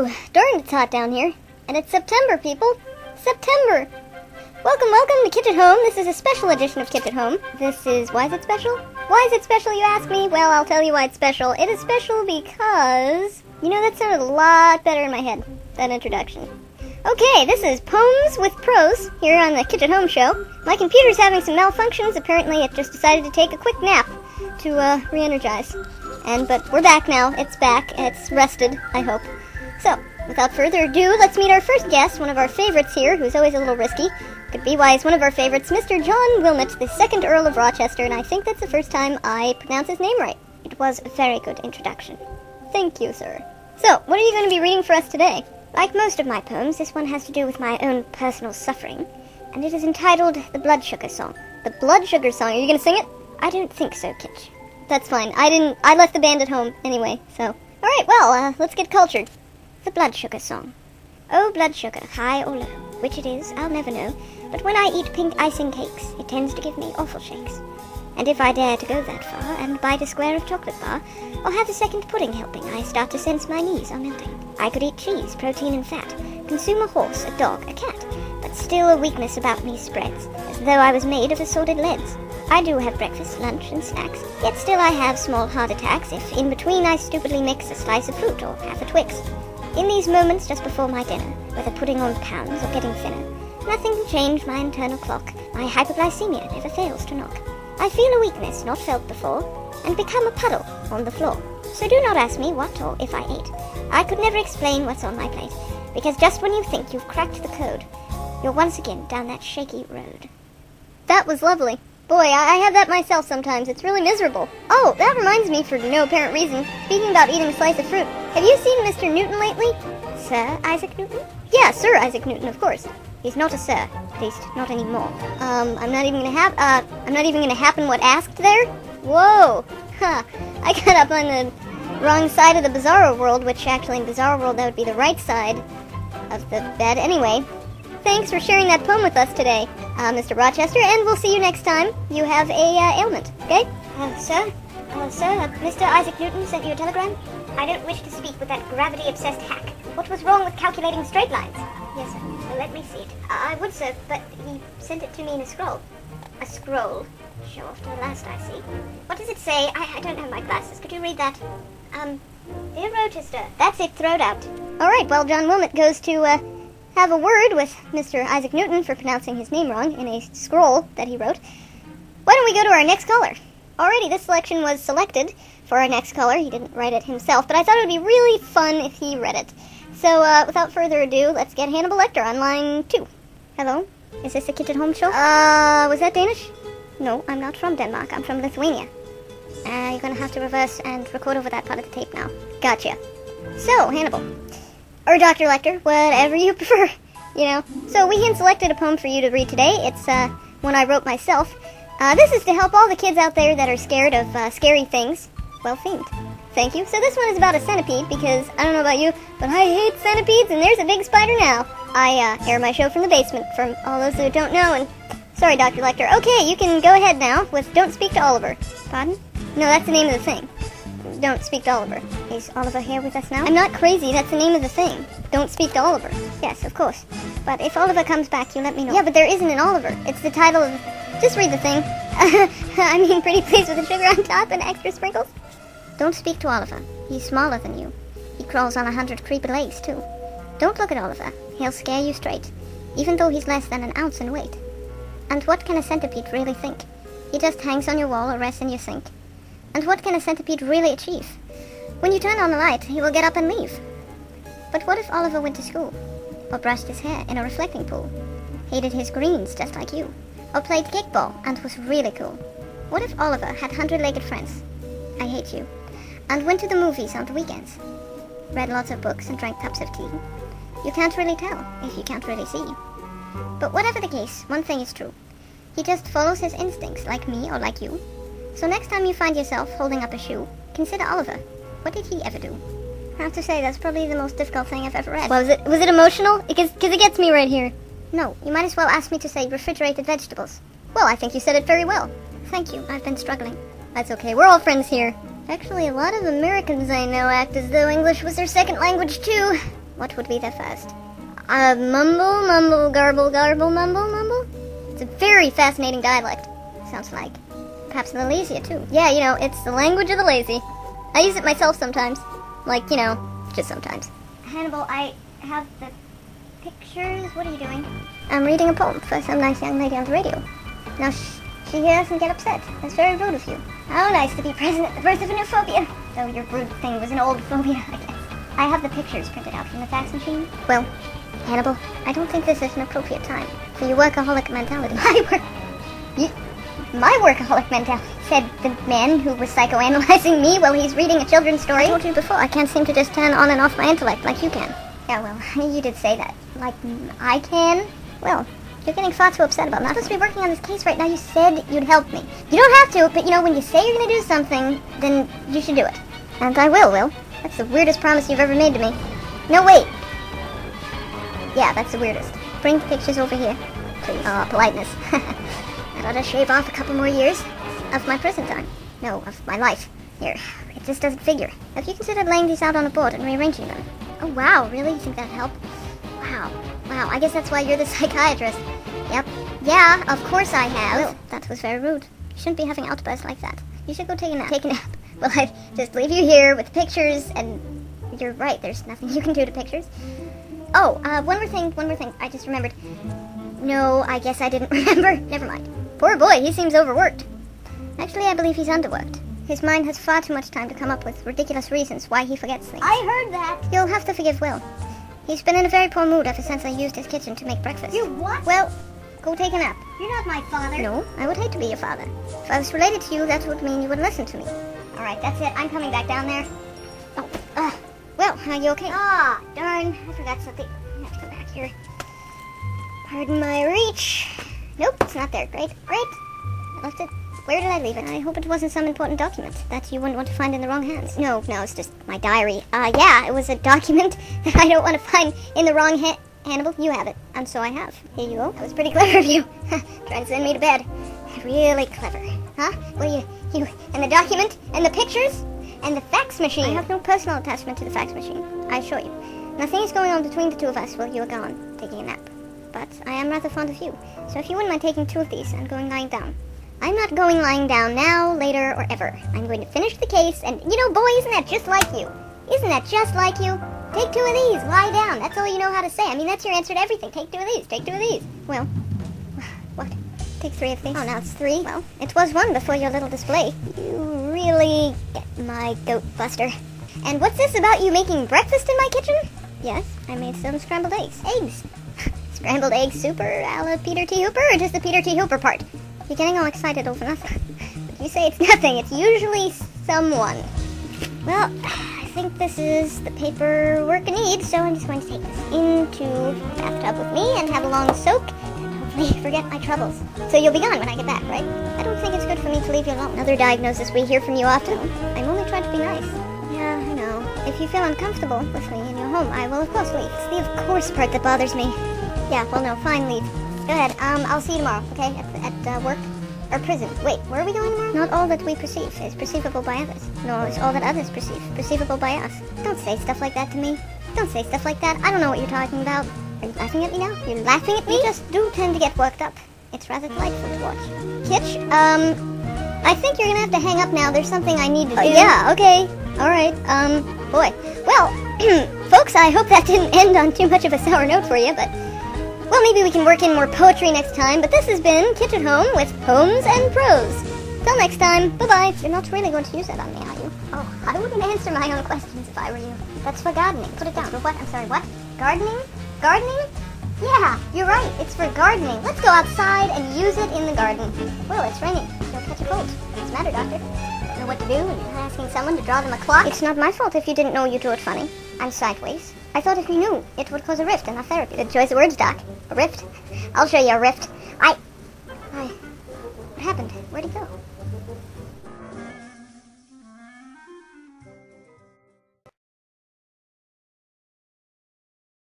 Whew, darn it's hot down here. And it's September, people. September! Welcome to Kitch at Home. This is a special edition of Kitch at Home. Why is it special? Why is it special, you ask me? Well, I'll tell you why it's special. It is special because... that sounded a lot better in my head, that introduction. Okay, this is Poems with Prose, here on the Kitch at Home show. My computer's having some malfunctions. Apparently it just decided to take a quick nap to re-energize. But we're back now. It's back. It's rested, I hope. So, without further ado, let's meet our first guest, one of our favorites here, who's always a little risky. Could be why he's one of our favorites, Mr. John Wilmot, the 2nd Earl of Rochester, and I think that's the first time I pronounce his name right. It was a very good introduction. Thank you, sir. So, what are you going to be reading for us today? Like most of my poems, this one has to do with my own personal suffering, and it is entitled The Blood Sugar Song. The Blood Sugar Song? Are you going to sing it? I don't think so, Kitch. That's fine. I left the band at home anyway, so... Alright, well, let's get cultured. The Blood Sugar Song. Oh, blood sugar, high or low, which it is, I'll never know, but when I eat pink icing cakes, it tends to give me awful shakes. And if I dare to go that far, and bite a square of chocolate bar, or have a second pudding helping, I start to sense my knees are melting. I could eat cheese, protein and fat, consume a horse, a dog, a cat, but still a weakness about me spreads, as though I was made of assorted leads. I do have breakfast, lunch, and snacks, yet still I have small heart attacks if in between I stupidly mix a slice of fruit or half a Twix. In these moments just before my dinner, whether putting on pounds or getting thinner, nothing can change my internal clock. My hypoglycemia never fails to knock. I feel a weakness not felt before, and become a puddle on the floor. So do not ask me what or if I ate. I could never explain what's on my plate, because just when you think you've cracked the code, you're once again down that shaky road. That was lovely. Boy, I have that myself sometimes. It's really miserable. Oh, that reminds me for no apparent reason. Speaking about eating a slice of fruit, have you seen Mr. Newton lately? Sir Isaac Newton? Yeah, Sir Isaac Newton, of course. He's not a sir, at least not anymore. I'm not even gonna happen what asked there? Whoa! Huh. I got up on the wrong side of the Bizarro world, which actually in Bizarro world that would be the right side of the bed. Anyway, thanks for sharing that poem with us today, Mr. Rochester, and we'll see you next time you have a ailment, okay? Sir, Mr. Isaac Newton sent you a telegram? I don't wish to speak with that gravity-obsessed hack. What was wrong with calculating straight lines? Yes, sir. Well, let me see it. I would, sir, but he sent it to me in a scroll. A scroll? Show off to the last, I see. What does it say? I don't have my glasses. Could you read that? Dear Rochester. That's it. Throw it out. All right, well, John Wilmot goes to, have a word with Mr. Isaac Newton for pronouncing his name wrong in a scroll that he wrote. Why don't we go to our next caller? Alrighty, this selection was selected for our next caller. He didn't write it himself, but I thought it would be really fun if he read it. So, without further ado, let's get Hannibal Lecter on line 2. Hello? Is this a Kitch at Home show? Was that Danish? No, I'm not from Denmark. I'm from Lithuania. You're gonna have to reverse and record over that part of the tape now. Gotcha. So, Hannibal. Or Dr. Lecter, whatever you prefer. So we hand-selected a poem for you to read today. It's, one I wrote myself. This is to help all the kids out there that are scared of, scary things. Well themed. Thank you. So this one is about a centipede, because, I don't know about you, but I hate centipedes, and there's a big spider now. I, air my show from the basement, from all those who don't know, and... Sorry, Dr. Lecter. Okay, you can go ahead now with Don't Speak to Oliver. Pardon? No, that's the name of the thing. Don't Speak to Oliver. Is Oliver here with us now? I'm not crazy, that's the name of the thing. Don't Speak to Oliver. Yes, of course. But if Oliver comes back, you let me know. Yeah, but there isn't an Oliver. It's the title of... Just read the thing. I mean, pretty please with the sugar on top and extra sprinkles. Don't speak to Oliver. He's smaller than you. He crawls on 100 creepy legs, too. Don't look at Oliver. He'll scare you straight, even though he's less than an ounce in weight. And what can a centipede really think? He just hangs on your wall or rests in your sink. And what can a centipede really achieve? When you turn on the light, he will get up and leave. But what if Oliver went to school? Or brushed his hair in a reflecting pool? Hated his greens just like you? Or played kickball and was really cool? What if Oliver had 100-legged friends? I hate you. And went to the movies on the weekends. Read lots of books and drank cups of tea. You can't really tell if you can't really see. But whatever the case, one thing is true. He just follows his instincts like me or like you. So next time you find yourself holding up a shoe, consider Oliver. What did he ever do? I have to say, that's probably the most difficult thing I've ever read. Was it emotional? Because it gets me right here. No, you might as well ask me to say refrigerated vegetables. Well, I think you said it very well. Thank you, I've been struggling. That's okay, we're all friends here. Actually, a lot of Americans I know act as though English was their second language too. What would be there first? Mumble, mumble, garble, garble, mumble, mumble? It's a very fascinating dialect, sounds like. Perhaps a little easier, too. Yeah, you know, it's the language of the lazy. I use it myself sometimes. Like, you know, just sometimes. Hannibal, I have the pictures. What are you doing? I'm reading a poem for some nice young lady on the radio. Now, she doesn't get upset. That's very rude of you. How nice to be present at the birth of a new phobia. Though your brood thing was an old phobia, I guess. I have the pictures printed out from the fax machine. Well, Hannibal, I don't think this is an appropriate time for your workaholic mentality. My workaholic mentality, said the man who was psychoanalyzing me while he's reading a children's story. I told you before, I can't seem to just turn on and off my intellect like you can. Yeah, well, you did say that. Like I can? Well, you're getting far too upset about it. I'm supposed to be working on this case right now. You said you'd help me. You don't have to, but you know, when you say you're going to do something, then you should do it. And I will. That's the weirdest promise you've ever made to me. No, wait. Yeah, that's the weirdest. Bring the pictures over here, please. Politeness. I ought to shave off a couple more years of my prison time. No, of my life. Here, it just doesn't figure. Have you considered laying these out on a board and rearranging them? Oh, wow, really? You think that'd help? Wow, I guess that's why you're the psychiatrist. Yep. Yeah, of course I have. Well, that was very rude. You shouldn't be having outbursts like that. You should go take a nap. Take a nap. Well, I'd just leave you here with the pictures, and you're right, there's nothing you can do to pictures. Oh, one more thing, I just remembered. No, I guess I didn't remember. Never mind. Poor boy, he seems overworked. Actually, I believe he's underworked. His mind has far too much time to come up with ridiculous reasons why he forgets things. I heard that. You'll have to forgive Will. He's been in a very poor mood ever since I used his kitchen to make breakfast. You what? Well, go take a nap. You're not my father. No, I would hate to be your father. If I was related to you, that would mean you would listen to me. Alright, that's it. I'm coming back down there. Oh, well, are you okay? Ah, darn. I forgot something. I have to go back here. Pardon my reach. Nope, it's not there. Great. I left it. Where did I leave it? I hope it wasn't some important document that you wouldn't want to find in the wrong hands. No, it's just my diary. Yeah, it was a document that I don't want to find in the wrong Hannibal, you have it. And so I have. Here you go. That was pretty clever of you. Trying to send me to bed. Really clever. Huh? Well, you, and the document, and the pictures, and the fax machine. I have no personal attachment to the fax machine, I assure you. Nothing is going on between the two of us while you are gone, taking a nap. But I am rather fond of you, so if you wouldn't mind taking 2 of these and going lying down. I'm not going lying down now, later, or ever. I'm going to finish the case, and, you know, boy, isn't that just like you? Isn't that just like you? Take 2 of these, lie down. That's all you know how to say. I mean, that's your answer to everything. Take 2 of these, take 2 of these. Well, what? Take 3 of these. Oh, now it's 3. Well, it was 1 before your little display. You really get my goat buster. And what's this about you making breakfast in my kitchen? Yes, I made some scrambled eggs. Eggs? Scrambled egg super a la Peter T. Hooper, or just the Peter T. Hooper part? You're getting all excited over nothing. But you say it's nothing, it's usually someone. Well, I think this is the paperwork I need, so I'm just going to take this into the bathtub with me and have a long soak, and hopefully forget my troubles. So you'll be gone when I get back, right? I don't think it's good for me to leave you alone. Another diagnosis we hear from you often. I'm only trying to be nice. Yeah, I know. If you feel uncomfortable with me in your home, I will of course leave. It's the of course part that bothers me. Yeah, well no, fine, leave. Go ahead, I'll see you tomorrow, okay? At work? Or prison. Wait, where are we going tomorrow? Not all that we perceive is perceivable by others. Nor is all that others perceive perceivable by us. Don't say stuff like that to me. Don't say stuff like that. I don't know what you're talking about. Are you laughing at me now? You're laughing at me? You just do tend to get worked up. It's rather delightful to watch. Kitch, I think you're gonna have to hang up now. There's something I need to do. Yeah, okay. Alright, boy. Well, folks, I hope that didn't end on too much of a sour note for you, but... Well, maybe we can work in more poetry next time, but this has been Kitch at Home with Poems and Prose. Till next time, bye-bye. You're not really going to use that on me, are you? Oh, I wouldn't answer my own questions if I were you. That's for gardening. Put it down. For what? I'm sorry, what? Gardening? Gardening? Yeah, you're right. It's for gardening. Let's go outside and use it in the garden. Well, it's raining. You'll catch a cold. What's the matter, doctor? Don't know what to do and you're asking someone to draw them a clock? It's not my fault if you didn't know you drew it funny. I'm sideways. I thought if you knew, it would cause a rift in our therapy. Good choice of words, Doc. A rift? I'll show you a rift. What happened? Where'd he go?